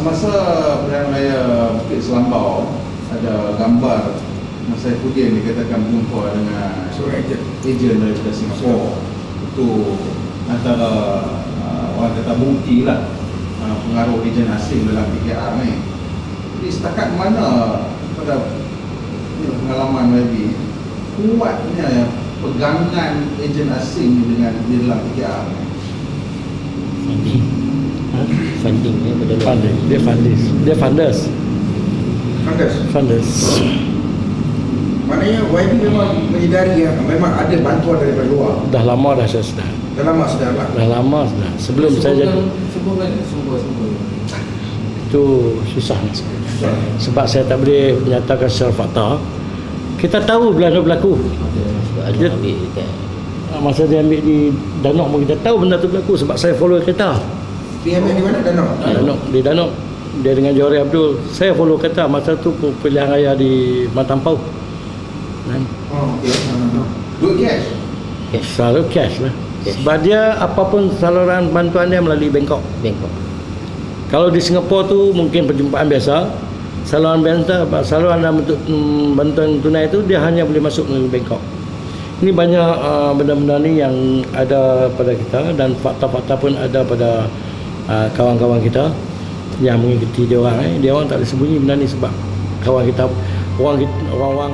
Semasa Pilihan Raya Bukit Selambau ada gambar Mas Saifuddin dikatakan berjumpa dengan ejen daripada Singapura. Itu antara orang kata bukti lah pengaruh ejen asing dalam PKR ni. Jadi setakat mana pada pengalaman YB kuatnya pegangan ejen asing dengan di dalam PKR ni? Funding ya, funding. Dia funders. Maknanya YB memang menyedari ya, memang ada bantuan daripada luar. Dah lama dah saya sedar. Dah lama sudah lah. Dah lama sudah. Sebelum saya jadi itu susah nak sebenarnya. Sebab saya tak boleh menyatakan secara fakta. Kita tahu benda berlaku. Dia, masa dia ambil di Danok pun kita tahu benda tu berlaku sebab saya follow kereta. Dia ambil di mana? Danok? Di Danok. Dia dengan Johari Abdul. Saya follow kereta masa tu pilihan raya di Matampau. Oh, okey. Duit cash? Selalu cash lah. Sebab dia apapun saluran bantuan dia melalui Bangkok. Kalau di Singapura tu mungkin perjumpaan biasa. Saluran dalam bentuk bantuan tunai itu dia hanya boleh masuk melalui Bangkok. Ini banyak benda-benda ni yang ada pada kita dan fakta-fakta pun ada pada kawan-kawan kita yang mengikuti dia orang. Dia orang tak boleh sembunyi benda ni sebab kawan kita orang